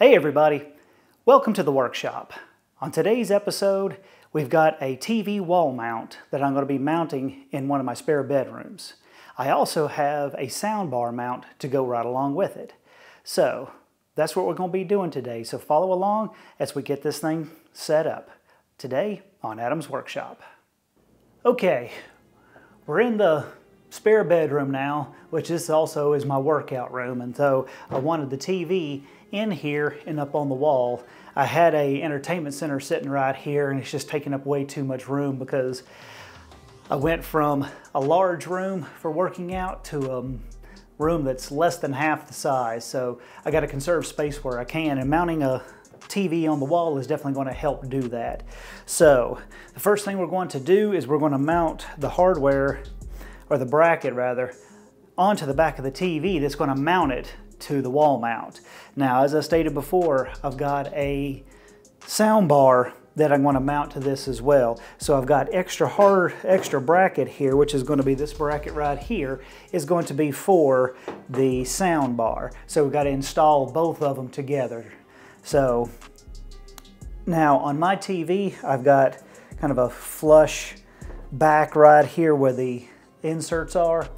Hey everybody, welcome to the workshop. On today's episode, we've got a TV wall mount that I'm going to be mounting in one of my spare bedrooms. I also have a soundbar mount to go right along with it. So that's what we're going to be doing today. So follow along as we get this thing set up today on Adam's Workshop. Okay, we're in the spare bedroom now, which this also is my workout room, and so I wanted the TV in here and up on the wall. I had a entertainment center sitting right here and it's just taking up way too much room because I went from a large room for working out to a room that's less than half the size, so I got to conserve space where I can, and mounting a TV on the wall is definitely going to help do that. So the first thing we're going to do is we're going to mount the hardware, or the bracket rather, onto the back of the TV that's going to mount it to the wall mount. Now, as I stated before, I've got a sound bar that I'm going to mount to this as well. So I've got extra bracket here, which is going to be this bracket right here, is going to be for the sound bar. So we've got to install both of them together. So now on my TV, I've got kind of a flush back right here where the inserts are.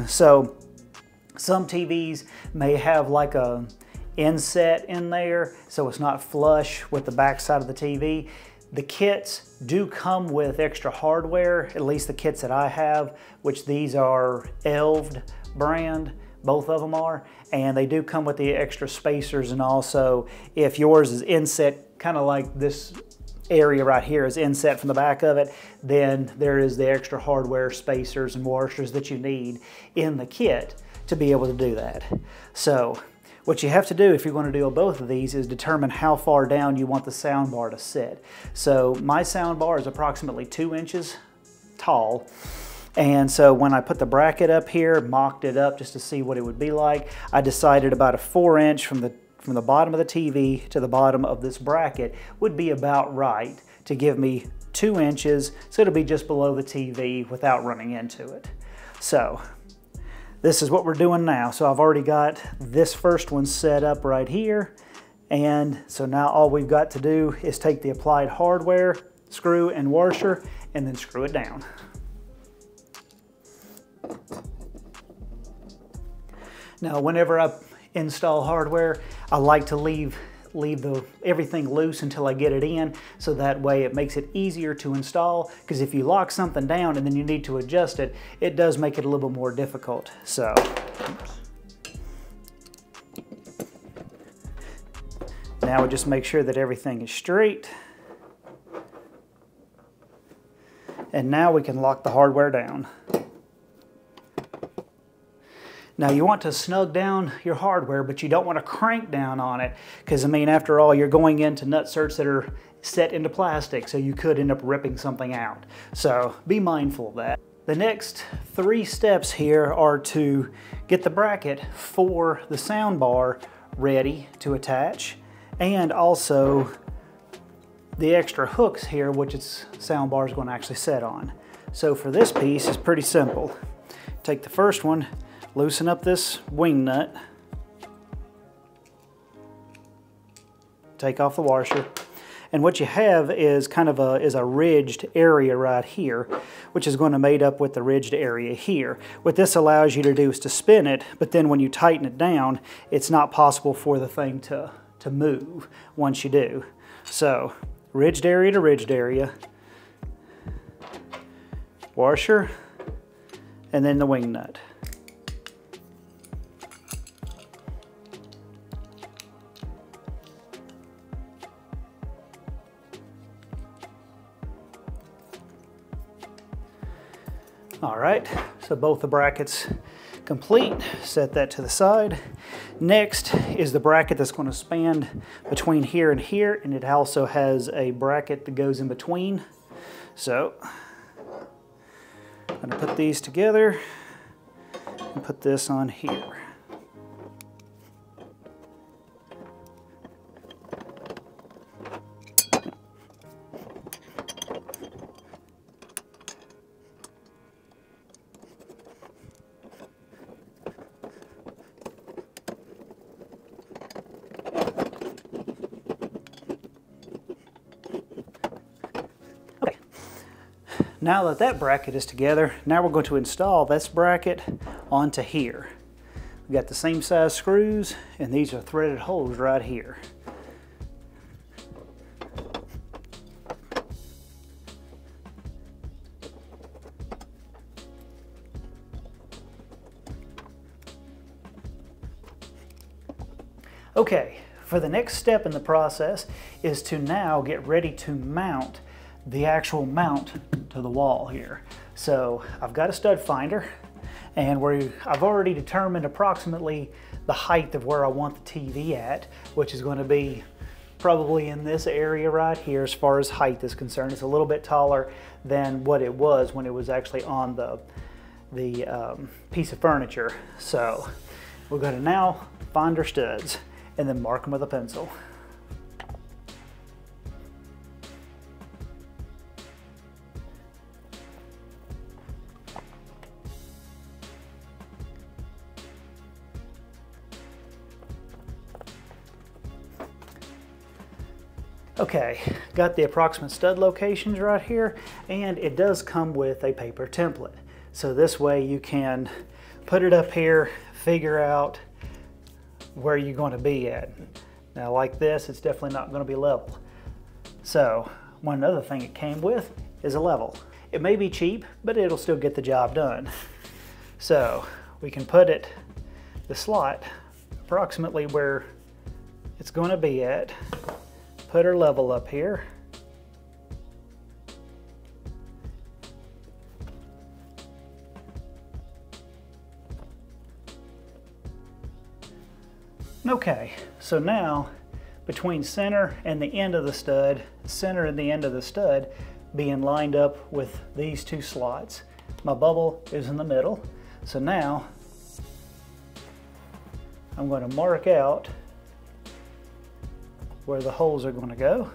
So some TVs may have like a inset in there, so it's not flush with the back side of the TV. The kits do come with extra hardware, at least the kits that I have, which these are Elved brand, both of them are, and they do come with the extra spacers, and also if yours is inset, kind of like this area right here is inset from the back of it, then there is the extra hardware spacers and washers that you need in the kit to be able to do that. So what you have to do if you're going to do both of these is determine how far down you want the sound bar to sit. So my sound bar is approximately 2 inches tall, and so when I put the bracket up here, mocked it up just to see what it would be like, I decided about a 4-inch from the bottom of the TV to the bottom of this bracket would be about right to give me 2 inches, so it'll be just below the TV without running into it. So this is what we're doing now. So I've already got this first one set up right here, and so now all we've got to do is take the applied hardware, screw and washer, and then screw it down. Now whenever I install hardware, I like to leave everything loose until I get it in, so that way it makes it easier to install, because if you lock something down and then you need to adjust it, it does make it a little bit more difficult. So now we just make sure that everything is straight, and now we can lock the hardware down. Now you want to snug down your hardware, but you don't want to crank down on it, because I mean, after all, you're going into nutserts that are set into plastic, so you could end up ripping something out. So be mindful of that. The next 3 steps here are to get the bracket for the sound bar ready to attach, and also the extra hooks here, which its sound bar is going to actually set on. So for this piece, it's pretty simple. Take the first one, loosen up this wing nut, take off the washer, and what you have is kind of a ridged area right here, which is going to mate up with the ridged area here. What this allows you to do is to spin it, but then when you tighten it down, it's not possible for the thing to move once you do. So ridged area to ridged area, washer, and then the wing nut. All right, so both the brackets complete. Set that to the side. Next is the bracket that's going to span between here and here, and it also has a bracket that goes in between. So I'm going to put these together and put this on here. Now that that bracket is together, now we're going to install this bracket onto here. We've got the same size screws, and these are threaded holes right here. Okay, for the next step in the process is to now get ready to mount the actual mount to the wall here. So I've got a stud finder, and I've already determined approximately the height of where I want the TV at, which is going to be probably in this area right here as far as height is concerned. It's a little bit taller than what it was when it was actually on the piece of furniture. So we're going to now find our studs and then mark them with a pencil. Okay, got the approximate stud locations right here, and it does come with a paper template. So this way you can put it up here, figure out where you're going to be at. Now like this, it's definitely not going to be level. So one other thing it came with is a level. It may be cheap, but it'll still get the job done. So we can put the slot approximately where it's going to be at. Put our level up here. Okay, so now between center and the end of the stud, center and the end of the stud being lined up with these two slots, my bubble is in the middle. So now I'm going to mark out where the holes are going to go.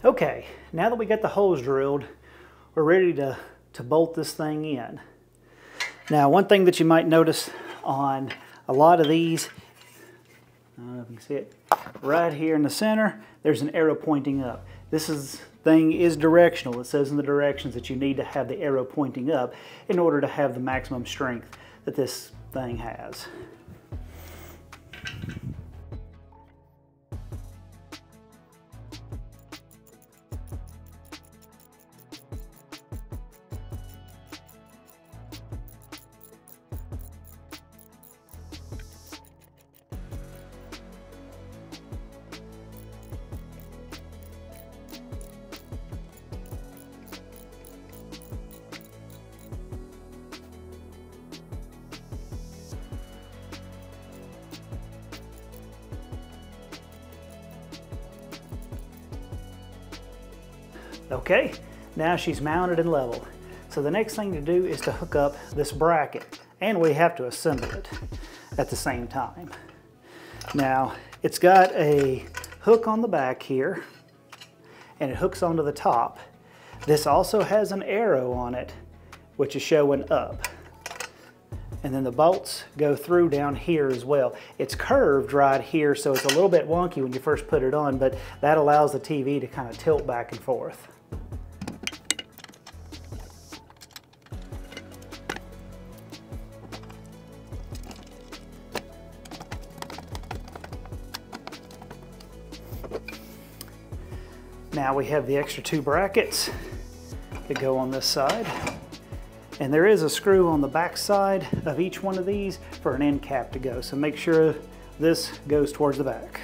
Okay, now that we got the holes drilled, we're ready to bolt this thing in. Now, one thing that you might notice on a lot of these, I don't know if you can see it, right here in the center, there's an arrow pointing up. This thing is directional. It says in the directions that you need to have the arrow pointing up in order to have the maximum strength that this thing has. Okay, now she's mounted and level. So the next thing to do is to hook up this bracket, and we have to assemble it at the same time. Now, it's got a hook on the back here, and it hooks onto the top. This also has an arrow on it, which is showing up. And then the bolts go through down here as well. It's curved right here, so it's a little bit wonky when you first put it on, but that allows the TV to kind of tilt back and forth. Now we have the extra two brackets that go on this side. And there is a screw on the back side of each one of these for an end cap to go. So make sure this goes towards the back.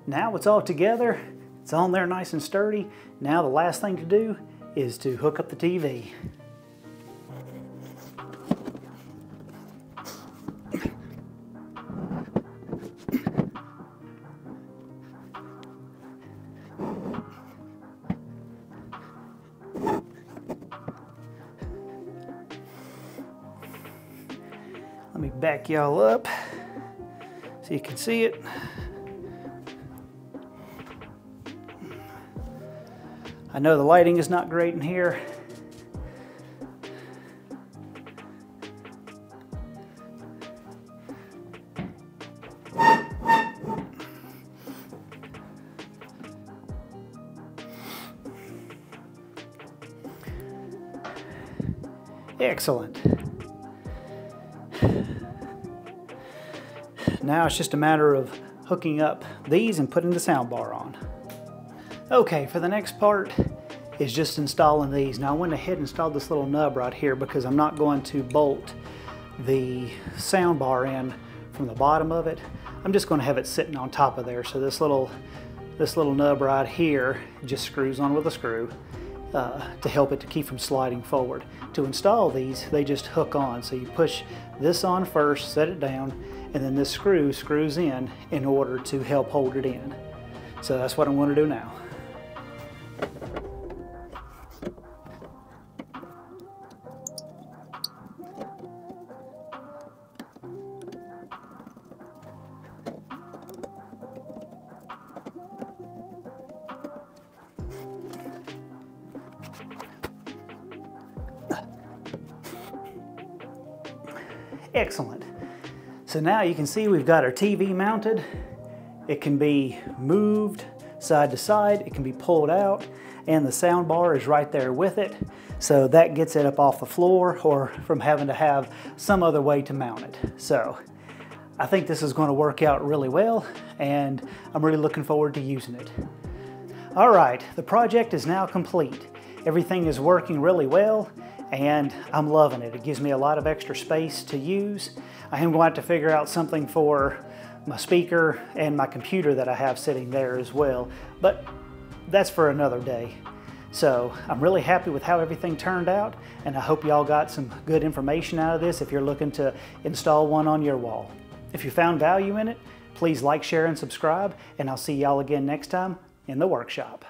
Now it's all together, it's on there nice and sturdy. Now the last thing to do is to hook up the TV. Let me back y'all up so you can see it. I know the lighting is not great in here. Excellent. Now it's just a matter of hooking up these and putting the soundbar on. Okay, for the next part is just installing these. Now I went ahead and installed this little nub right here because I'm not going to bolt the soundbar in from the bottom of it. I'm just going to have it sitting on top of there. So this little nub right here just screws on with a screw to help it to keep from sliding forward. To install these, they just hook on. So you push this on first, set it down, and then this screw screws in order to help hold it in. So that's what I'm going to do now. Excellent. So now you can see we've got our TV mounted. It can be moved side to side, it can be pulled out, and the sound bar is right there with it. So that gets it up off the floor or from having to have some other way to mount it. So I think this is going to work out really well, and I'm really looking forward to using it. All right, the project is now complete. Everything is working really well, and I'm loving it. It gives me a lot of extra space to use. I am going to have to figure out something for my speaker and my computer that I have sitting there as well, but that's for another day. So I'm really happy with how everything turned out, and I hope y'all got some good information out of this if you're looking to install one on your wall. If you found value in it, please like, share, and subscribe, and I'll see y'all again next time in the workshop.